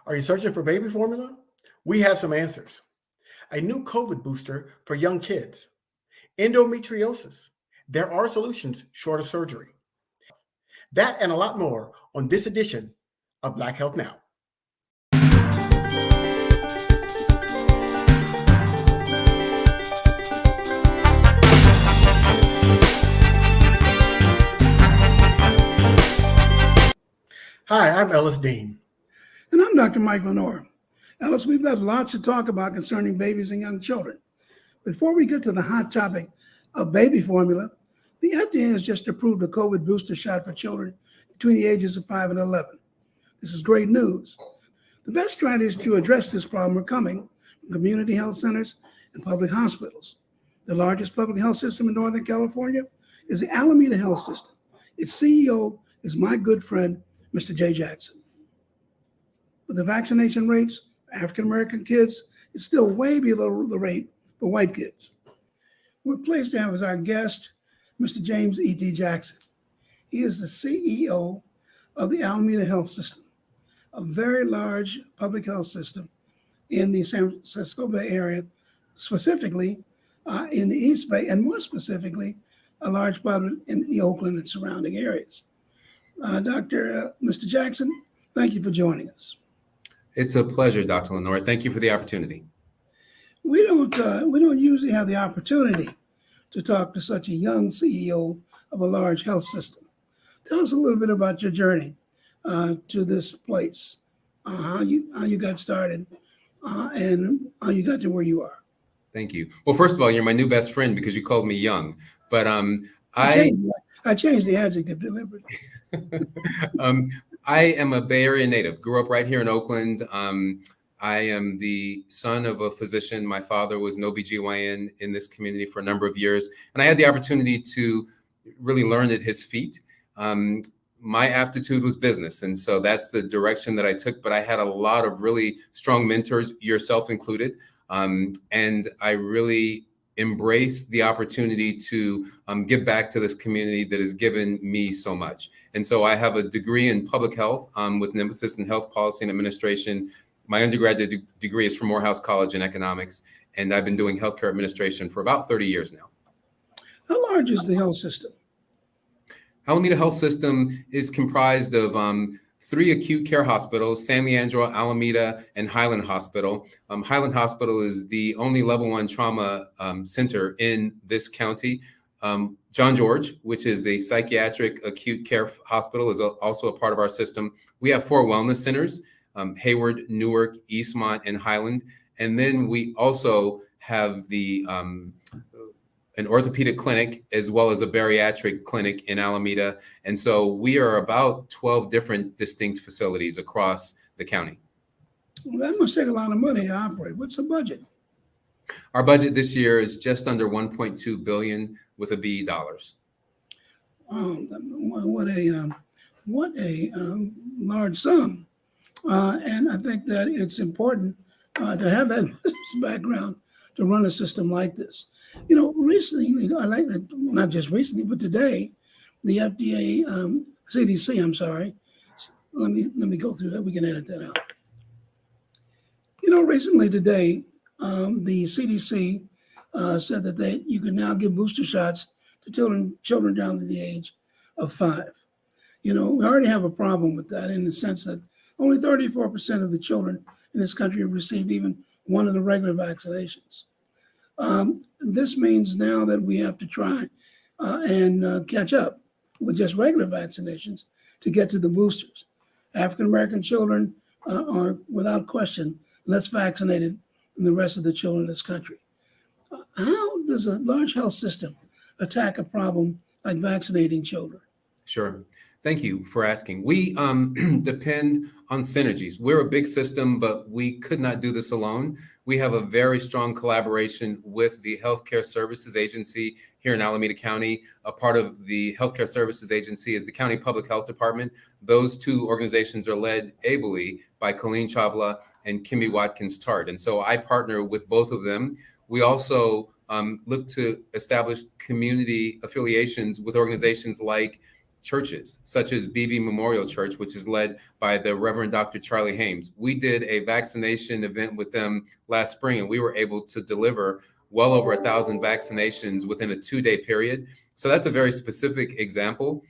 Are you searching for baby formula? We have some answers. A new COVID booster for young kids. Endometriosis. There are solutions short of surgery. That and a lot more on this edition of Black Health Now. Hi, I'm Ellis Dean. And I'm Dr. Mike Lenore. Ellis, we've got lots to talk about concerning babies and young children. Before we get to the hot topic of baby formula, the FDA has just approved a COVID booster shot for children between the ages of 5 and 11. This is great news. The best strategies to address this problem are coming from community health centers and public hospitals. The largest public health system in Northern California is the Alameda Health System. Its CEO is my good friend, Mr. Jay Jackson. But the vaccination rates for African-American kids is still way below the rate for white kids. We're pleased to have as our guest, Mr. James E.T. Jackson. He is the CEO of the Alameda Health System, a very large public health system in the San Francisco Bay Area, specifically in the East Bay, and more specifically, a large part in the Oakland and surrounding areas. Mr. Jackson, thank you for joining us. It's a pleasure, Dr. Lenore. Thank you for the opportunity. We don't usually have the opportunity to talk to such a young CEO of a large health system. Tell us a little bit about your journey to this place, how you got started, and how you got to where you are. Thank you. Well, first of all, you're my new best friend because you called me young, but I changed the adjective deliberately. I am a Bay Area native, grew up right here in Oakland. I am the son of a physician. My father was an OBGYN in this community for a number of years, and I had the opportunity to really learn at his feet. My aptitude was business, and so that's the direction that I took, but I had a lot of really strong mentors, yourself included, and I really embrace the opportunity to give back to this community that has given me so much. And so I have a degree in public health with an emphasis in health policy and administration. My undergraduate degree is from Morehouse College in economics, and I've been doing healthcare administration for about 30 years now. How large is the health system? Alameda Health System is comprised of 3 acute care hospitals: San Leandro, Alameda, and Highland Hospital. Highland Hospital is the only level 1 trauma center in this county. John George, which is a psychiatric acute care hospital, is also a part of our system. We have 4 wellness centers: Hayward, Newark, Eastmont, and Highland. And then we also have an orthopedic clinic as well as a bariatric clinic in Alameda. And so we are about 12 different distinct facilities across the county. Well, that must take a lot of money to operate. What's the budget? Our budget this year is just under $1.2 billion with a B dollars. What a large sum. And I think that it's important to have that business background to run a system like this. You know, recently, not just recently, but today, the FDA, CDC, I'm sorry, let me go through that. We can edit that out. You know, recently today, the CDC said that you can now give booster shots to children down to the age of 5. You know, we already have a problem with that in the sense that only 34% of the children in this country have received even one of the regular vaccinations. This means now that we have to try and catch up with just regular vaccinations to get to the boosters. African-American children are, without question, less vaccinated than the rest of the children in this country. How does a large health system attack a problem like vaccinating children? Sure. Thank you for asking. We depend on synergies. We're a big system, but we could not do this alone. We have a very strong collaboration with the Healthcare Services Agency here in Alameda County. A part of the Healthcare Services Agency is the County Public Health Department. Those 2 organizations are led ably by Colleen Chavla and Kimmy Watkins Tart. And so I partner with both of them. We also look to establish community affiliations with organizations like churches, such as BB Memorial Church, which is led by the Reverend Dr. Charlie Hames. We did a vaccination event with them last spring, and we were able to deliver well over 1,000 vaccinations within a 2-day period. So that's a very specific example.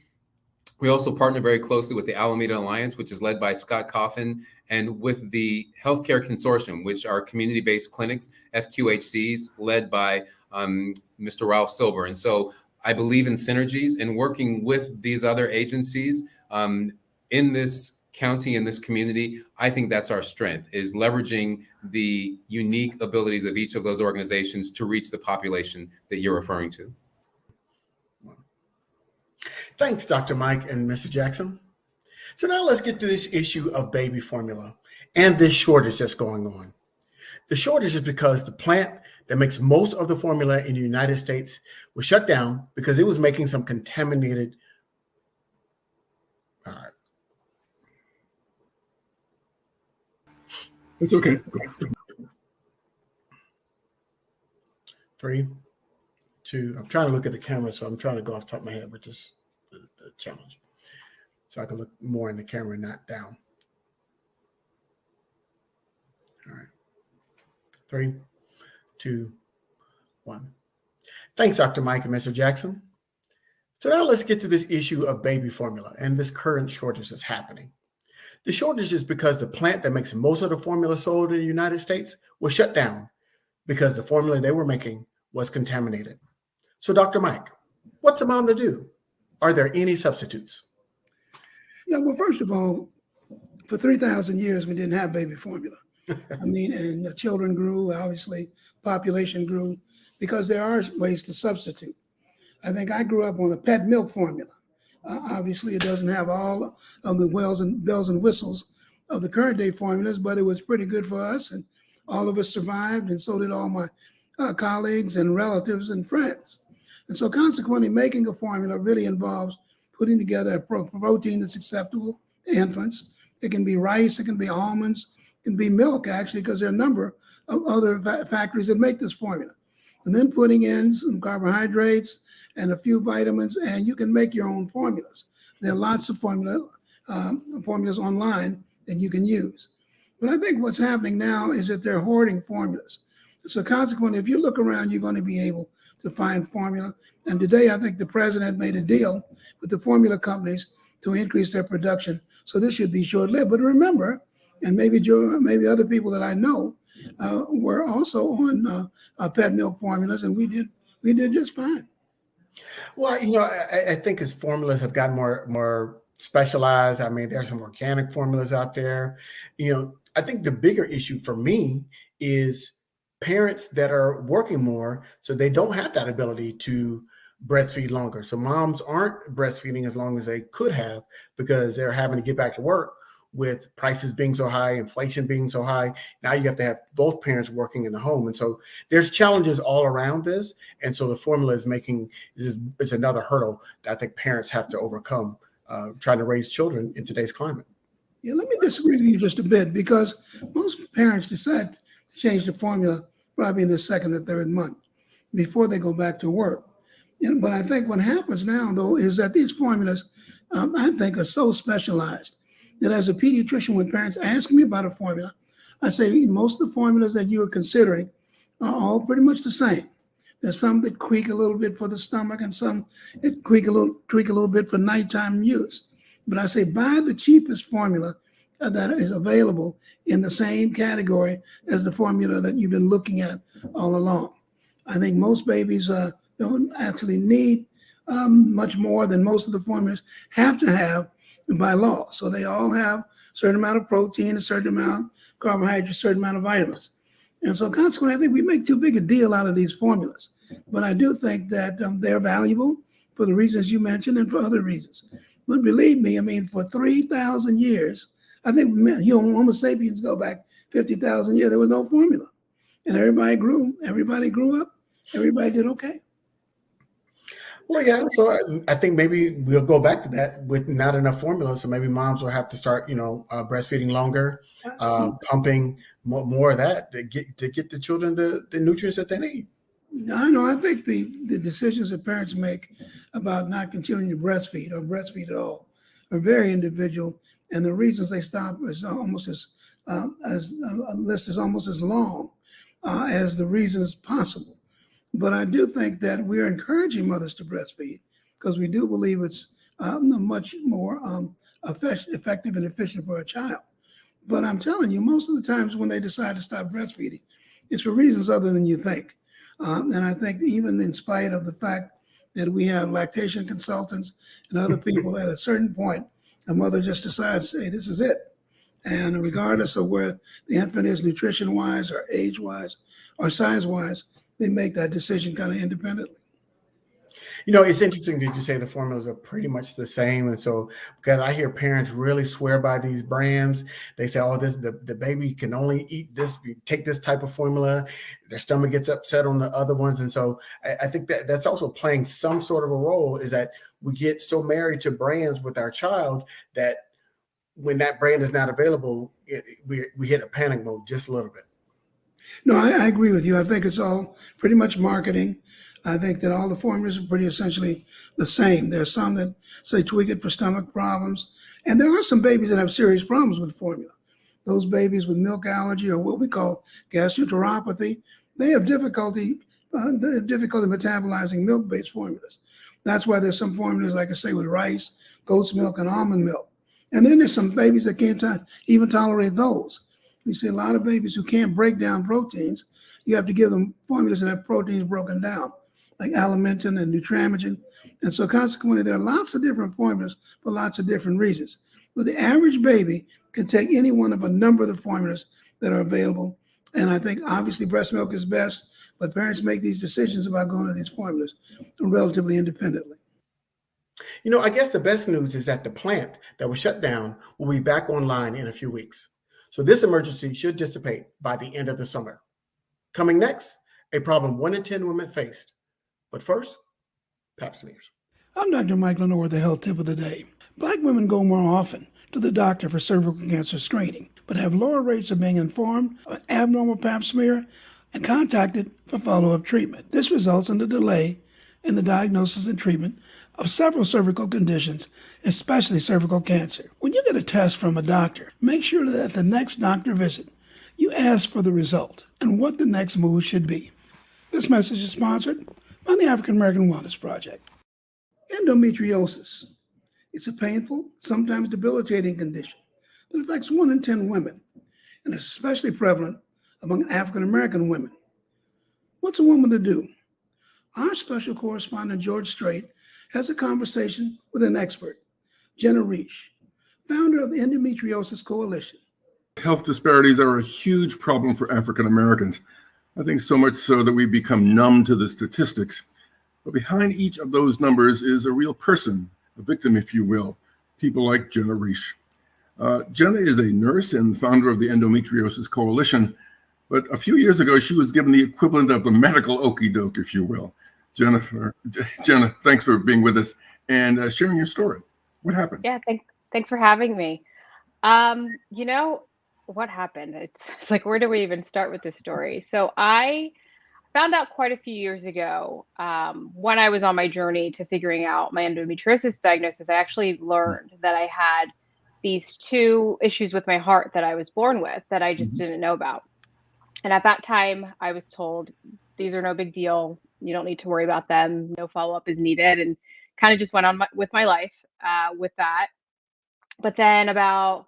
We also partner very closely with the Alameda Alliance, which is led by Scott Coffin, and with the Healthcare Consortium, which are community-based clinics, FQHCs, led by Mr. Ralph Silver. And so I believe in synergies and working with these other agencies in this county, in this community. I think that's our strength, is leveraging the unique abilities of each of those organizations to reach the population that you're referring to. Thanks, Dr. Mike and Mr. Jackson. So now let's get to this issue of baby formula and this shortage that's going on. The shortage is because the plant that makes most of the formula in the United States was shut down because it was making some contaminated. All right. It's okay. 3, 2. I'm trying to look at the camera, so I'm trying to go off the top of my head, which is the challenge. So I can look more in the camera, not down. All right. 3, 2, 1. Thanks, Dr. Mike and Mr. Jackson. So now let's get to this issue of baby formula and this current shortage that's happening. The shortage is because the plant that makes most of the formula sold in the United States was shut down because the formula they were making was contaminated. So Dr. Mike, what's a mom to do? Are there any substitutes? Yeah, well, first of all, for 3,000 years, we didn't have baby formula. I mean, and the children grew, obviously, population grew, because there are ways to substitute. I think I grew up on a pet milk formula. Obviously, it doesn't have all of the bells and whistles of the current day formulas, but it was pretty good for us, and all of us survived, and so did all my colleagues and relatives and friends. And so consequently, making a formula really involves putting together a protein that's acceptable to infants. It can be rice, it can be almonds, it can be milk, actually, because there are a number of other factories that make this formula. And then putting in some carbohydrates and a few vitamins, and you can make your own formulas. There are lots of formulas online that you can use. But I think what's happening now is that they're hoarding formulas. So consequently, if you look around, you're going to be able to find formula. And today, I think the president made a deal with the formula companies to increase their production. So this should be short-lived. But remember, and maybe other people that I know were also on pet milk formulas, and we did just fine. Well, I think as formulas have gotten more specialized. I mean, there's some organic formulas out there. I think the bigger issue for me is parents that are working more, so they don't have that ability to breastfeed longer. So moms aren't breastfeeding as long as they could have because they're having to get back to work with prices being so high, inflation being so high. Now you have to have both parents working in the home. And so there's challenges all around this. And so the formula is another hurdle that I think parents have to overcome trying to raise children in today's climate. Yeah, let me disagree with you just a bit, because most parents decide to change the formula probably in the second or third month before they go back to work. But I think what happens now, though, is that these formulas, I think, are so specialized that as a pediatrician, when parents ask me about a formula, I say most of the formulas that you are considering are all pretty much the same. There's some that tweak a little bit for the stomach and some that tweak a little bit for nighttime use. But I say buy the cheapest formula that is available in the same category as the formula that you've been looking at all along. I think most babies don't actually need much more than most of the formulas have to have by law. So they all have a certain amount of protein, a certain amount of carbohydrates, a certain amount of vitamins. And so consequently, I think we make too big a deal out of these formulas. But I do think that they're valuable for the reasons you mentioned and for other reasons. But believe me, I mean, for 3,000 years, I think Homo sapiens go back 50,000 years, there was no formula. And everybody grew up, everybody did okay. Well, yeah. So I think maybe we'll go back to that with not enough formula. So maybe moms will have to start, breastfeeding longer, pumping more of that to get the children the nutrients that they need. I know. I think the decisions that parents make about not continuing to breastfeed or breastfeed at all are very individual, and the reasons they stop is almost as a list is almost as long as the reasons possible. But I do think that we're encouraging mothers to breastfeed because we do believe it's much more effective and efficient for a child. But I'm telling you, most of the times when they decide to stop breastfeeding, it's for reasons other than you think. And I think even in spite of the fact that we have lactation consultants and other people, at a certain point, a mother just decides, hey, this is it. And regardless of where the infant is nutrition-wise or age-wise or size-wise, they make that decision kind of independently. It's interesting that you say the formulas are pretty much the same. And so, because I hear parents really swear by these brands, they say, oh, the baby can only eat this, take this type of formula. Their stomach gets upset on the other ones. And so I think that that's also playing some sort of a role, is that we get so married to brands with our child that when that brand is not available, we hit a panic mode just a little bit. No, I agree with you. I think it's all pretty much marketing. I think that all the formulas are pretty essentially the same. There are some that say tweak it for stomach problems. And there are some babies that have serious problems with formula. Those babies with milk allergy or what we call gastroenteropathy, they have difficulty metabolizing milk-based formulas. That's why there's some formulas, like I say, with rice, goat's milk, and almond milk. And then there's some babies that can't even tolerate those. We see a lot of babies who can't break down proteins. You have to give them formulas that have proteins broken down, like alimentin and Nutramigen. And so consequently, there are lots of different formulas for lots of different reasons. But the average baby can take any one of a number of the formulas that are available. And I think obviously breast milk is best, but parents make these decisions about going to these formulas relatively independently. I guess the best news is that the plant that was shut down will be back online in a few weeks. So this emergency should dissipate by the end of the summer. Coming next, a problem 1 in 10 women faced. But first, pap smears. I'm Dr. Mike Lenore with the health tip of the day. Black women go more often to the doctor for cervical cancer screening, but have lower rates of being informed of an abnormal pap smear and contacted for follow-up treatment. This results in a delay in the diagnosis and treatment of several cervical conditions, especially cervical cancer. When you get a test from a doctor, make sure that at the next doctor visit, you ask for the result and what the next move should be. This message is sponsored by the African American Wellness Project. Endometriosis. It's a painful, sometimes debilitating condition that affects 1 in 10 women and is especially prevalent among African American women. What's a woman to do? Our special correspondent, George Strait, has a conversation with an expert, Jenna Reich, founder of the Endometriosis Coalition. Health disparities are a huge problem for African Americans. I think so much so that we've become numb to the statistics. But behind each of those numbers is a real person, a victim, if you will, people like Jenna Reich. Jenna is a nurse and founder of the Endometriosis Coalition, but a few years ago, she was given the equivalent of a medical okey doke, if you will. Jenna, thanks for being with us and sharing your story. What happened? Yeah, thanks for having me. What happened? It's like, where do we even start with this story? So I found out quite a few years ago, when I was on my journey to figuring out my endometriosis diagnosis, I actually learned that I had these 2 issues with my heart that I was born with that I just didn't know about. And at that time, I was told, these are no big deal. You don't need to worry about them. No follow-up is needed. And kind of just went on with my life with that. But then about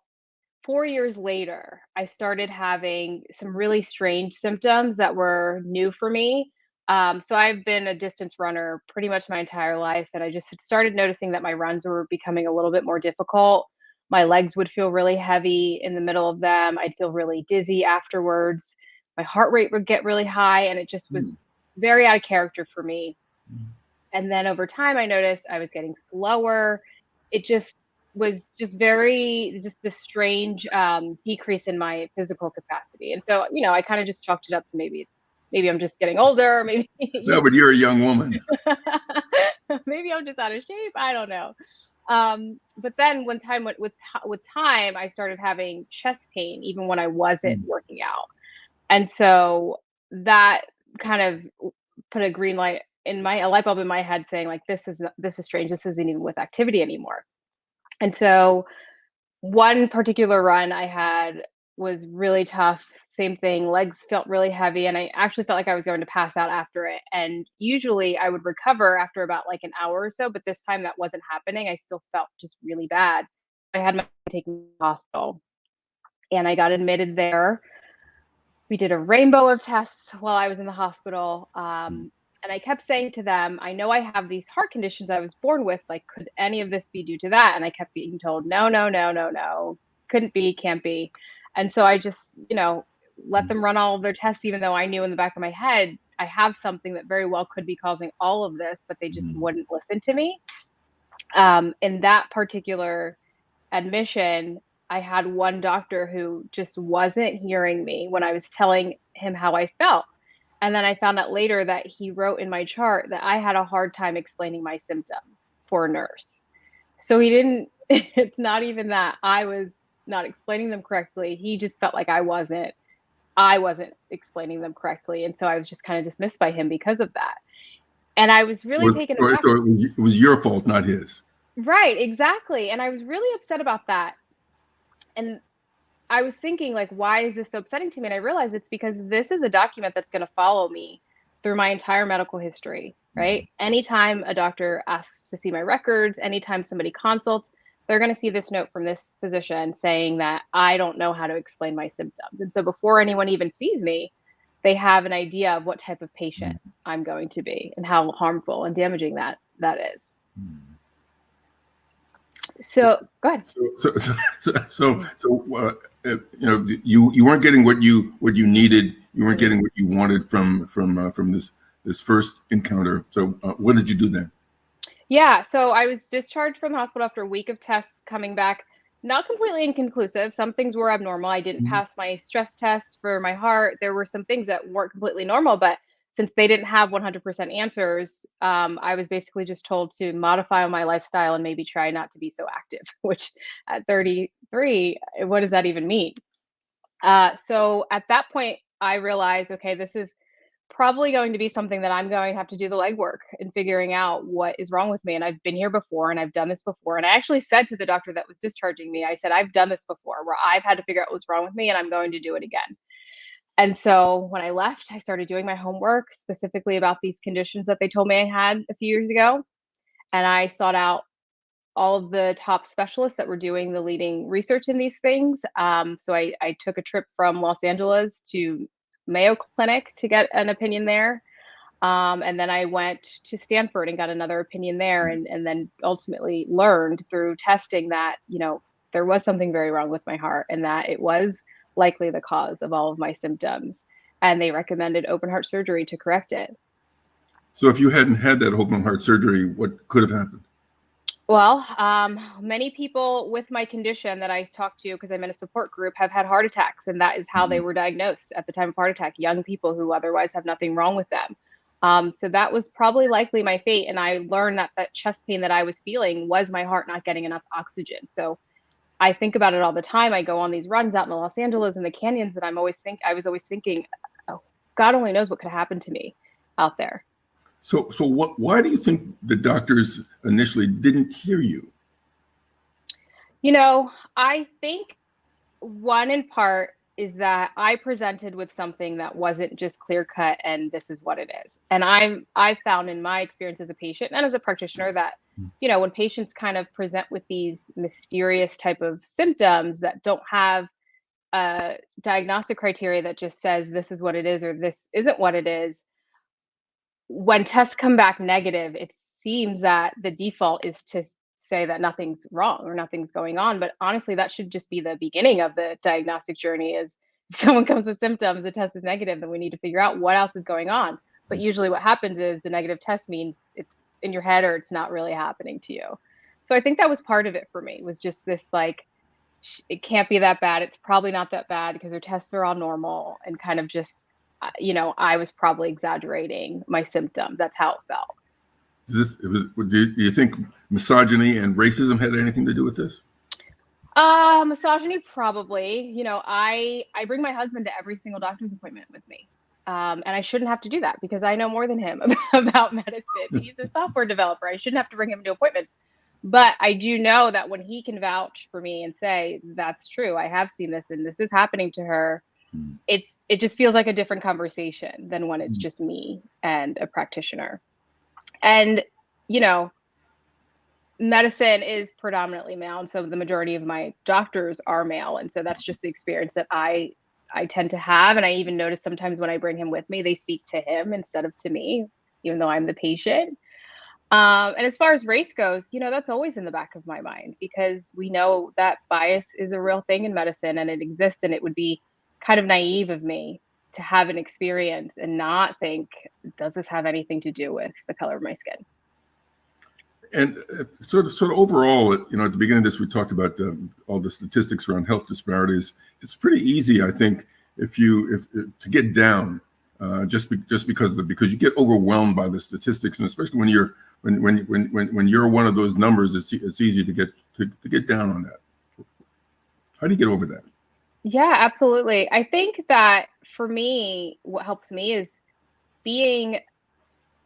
4 years later, I started having some really strange symptoms that were new for me. So I've been a distance runner pretty much my entire life. And I just had started noticing that my runs were becoming a little bit more difficult. My legs would feel really heavy in the middle of them. I'd feel really dizzy afterwards. My heart rate would get really high, and it just was very out of character for me. And then over time, I noticed I was getting slower. It just was just this strange decrease in my physical capacity. And so, I kind of just chalked it up to maybe I'm just getting older. Maybe No, but you're a young woman. maybe I'm just out of shape. I don't know. But then when time went with time, I started having chest pain even when I wasn't working out. And so that kind of put a green light in a light bulb in my head saying like, this is strange. This isn't even with activity anymore. And so one particular run I had was really tough. Same thing, legs felt really heavy, and I actually felt like I was going to pass out after it. And usually I would recover after about like an hour or so, but this time that wasn't happening. I still felt just really bad. I had my taken to the hospital, and I got admitted there. We did a rainbow of tests while I was in the hospital. And I kept saying to them, I know I have these heart conditions I was born with. Like, could any of this be due to that? And I kept being told, no, no, no, no, no. Couldn't be, can't be. And so I just, let them run all of their tests, even though I knew in the back of my head, I have something that very well could be causing all of this, but they just wouldn't listen to me. In that particular admission, I had one doctor who just wasn't hearing me when I was telling him how I felt. And then I found out later that he wrote in my chart that I had a hard time explaining my symptoms for a nurse. So he didn't, it's not even that I was not explaining them correctly. He just felt like I wasn't explaining them correctly. And so I was just kind of dismissed by him because of that. And I was really taken aback. So it was your fault, not his. Right, exactly. And I was really upset about that. And I was thinking, like, why is this so upsetting to me? And I realized it's because this is a document that's going to follow me through my entire medical history, right? Anytime a doctor asks to see my records, anytime somebody consults, they're going to see this note from this physician saying that I don't know how to explain my symptoms. And so before anyone even sees me, they have an idea of what type of patient I'm going to be and how harmful and damaging that is. So go ahead. You weren't getting what you needed. You weren't getting what you wanted from this first encounter. So what did you do then? Yeah, so I was discharged from the hospital after a week of tests coming back, not completely inconclusive. Some things were abnormal. I didn't pass my stress test for my heart. There were some things that weren't completely normal, but since they didn't have 100% answers, I was basically just told to modify my lifestyle and maybe try not to be so active, which at 33, what does that even mean? So at that point, I realized, okay, this is probably going to be something that I'm going to have to do the legwork in figuring out what is wrong with me. And I've been here before and I've done this before. And I actually said to the doctor that was discharging me, I said, I've done this before where I've had to figure out what's wrong with me and I'm going to do it again. And so when I left, I started doing my homework specifically about these conditions that they told me I had a few years ago. And I sought out all of the top specialists that were doing the leading research in these things. So I took a trip from Los Angeles to Mayo Clinic to get an opinion there. And then I went to Stanford and got another opinion there, and then ultimately learned through testing that, there was something very wrong with my heart and that it was likely the cause of all of my symptoms. And they recommended open heart surgery to correct it. So if you hadn't had that open heart surgery, what could have happened? Well, many people with my condition that I talked to, because I'm in a support group, have had heart attacks, and that is how they were diagnosed at the time of heart attack, young people who otherwise have nothing wrong with them. So that was probably likely my fate. And I learned that chest pain that I was feeling was my heart not getting enough oxygen. So I think about it all the time. I go on these runs out in the Los Angeles and the canyons, and I was always thinking, oh, God only knows what could happen to me out there. So why do you think the doctors initially didn't hear you? I think one in part is that I presented with something that wasn't just clear cut and this is what it is. And I found in my experience as a patient and as a practitioner that, when patients kind of present with these mysterious type of symptoms that don't have a diagnostic criteria that just says this is what it is or this isn't what it is, when tests come back negative, it seems that the default is to say that nothing's wrong or nothing's going on. But honestly, that should just be the beginning of the diagnostic journey. Is if someone comes with symptoms, the test is negative, then we need to figure out what else is going on. But usually what happens is the negative test means it's in your head or it's not really happening to you. So I think that was part of it for me, was just this like, it can't be that bad. It's probably not that bad because their tests are all normal, and kind of just, I was probably exaggerating my symptoms. That's how it felt. Do you think misogyny and racism had anything to do with this? Misogyny, probably. I bring my husband to every single doctor's appointment with me. And I shouldn't have to do that because I know more than him about medicine. He's a software developer. I shouldn't have to bring him to appointments. But I do know that when he can vouch for me and say, that's true, I have seen this and this is happening to her, it just feels like a different conversation than when it's just me and a practitioner. And, you know, medicine is predominantly male, and so the majority of my doctors are male, and so that's just the experience that I tend to have. And I even notice sometimes when I bring him with me, they speak to him instead of to me, even though I'm the patient. And as far as race goes, you know, that's always in the back of my mind because we know that bias is a real thing in medicine and it exists, and it would be kind of naive of me to have an experience and not think, does this have anything to do with the color of my skin? And sort of overall, you know, at the beginning of this, we talked about all the statistics around health disparities. It's pretty easy, I think, if to get down just because you get overwhelmed by the statistics, and especially when you're one of those numbers, it's easy to get down on that. How do you get over that? Yeah, absolutely. I think that for me, what helps me is being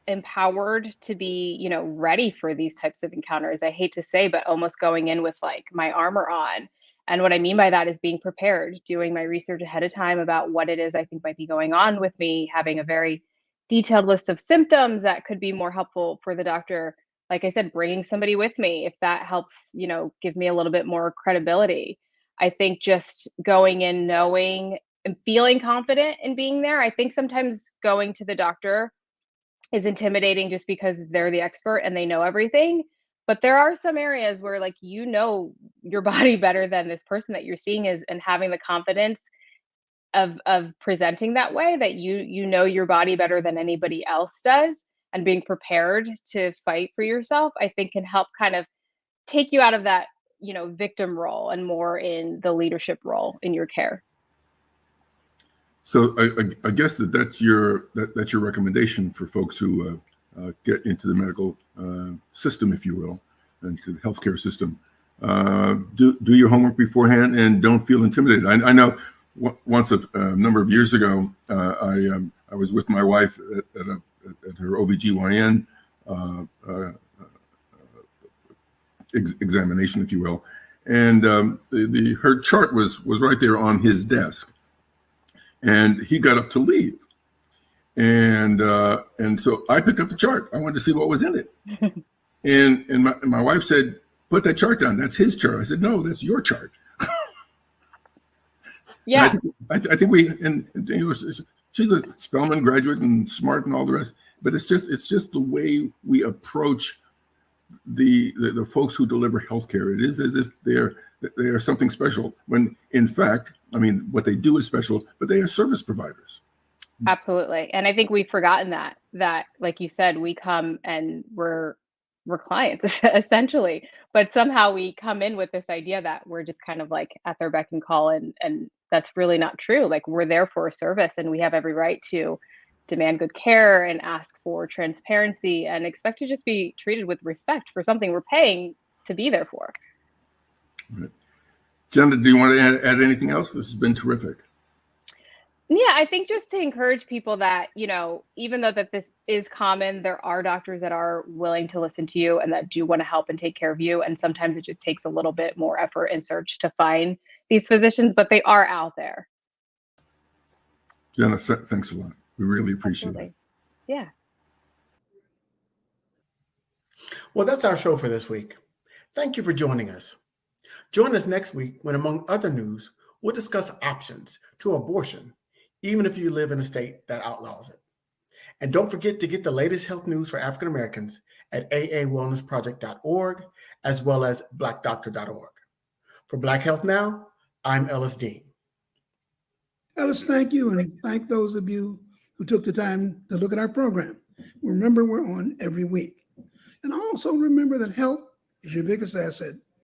empowered to be, you know, ready for these types of encounters. I hate to say, but almost going in with like my armor on. And what I mean by that is being prepared, doing my research ahead of time about what it is I think might be going on with me, having a very detailed list of symptoms that could be more helpful for the doctor. Like I said, bringing somebody with me if that helps, you know, give me a little bit more credibility. I think just going in knowing and feeling confident in being there. I think sometimes going to the doctor is intimidating just because they're the expert and they know everything. But there are some areas where like you know your body better than this person that you're seeing is, and having the confidence of presenting that way, that you know your body better than anybody else does, and being prepared to fight for yourself, I think can help kind of take you out of that, you know, victim role and more in the leadership role in your care. So I guess that's your recommendation for folks who get into the medical system, if you will, into the healthcare system. Do your homework beforehand and don't feel intimidated. I know once a number of years ago, I was with my wife at her OBGYN examination, if you will, and her chart was right there on his desk. And he got up to leave, and so I picked up the chart. I wanted to see what was in it, and my wife said, "Put that chart down. That's his chart." I said, "No, that's your chart." Yeah, I think we and you know, she's a Spelman graduate and smart and all the rest, but it's just the way we approach the folks who deliver healthcare. It is as if they are something special, when in fact, I mean, what they do is special, but they are service providers. absolutely. And I think we've forgotten that like you said, we come and we're clients essentially, but somehow we come in with this idea that we're just kind of like at their beck and call, and that's really not true. Like we're there for a service and we have every right to demand good care and ask for transparency and expect to just be treated with respect for something we're paying to be there for. Right. Jenna, do you want to add anything else? This has been terrific. Yeah, I think just to encourage people that, you know, even though that this is common, there are doctors that are willing to listen to you and that do want to help and take care of you. And sometimes it just takes a little bit more effort and search to find these physicians, but they are out there. Jenna, thanks a lot. We really appreciate Absolutely. it. Yeah. Well, that's our show for this week. Thank you for joining us. Join us next week when, among other news, we'll discuss options to abortion, even if you live in a state that outlaws it. And don't forget to get the latest health news for African Americans at aawellnessproject.org, as well as blackdoctor.org. For Black Health Now, I'm Ellis Dean. Ellis, thank you, and thank those of you who took the time to look at our program. Remember, we're on every week. And also remember that health is your biggest asset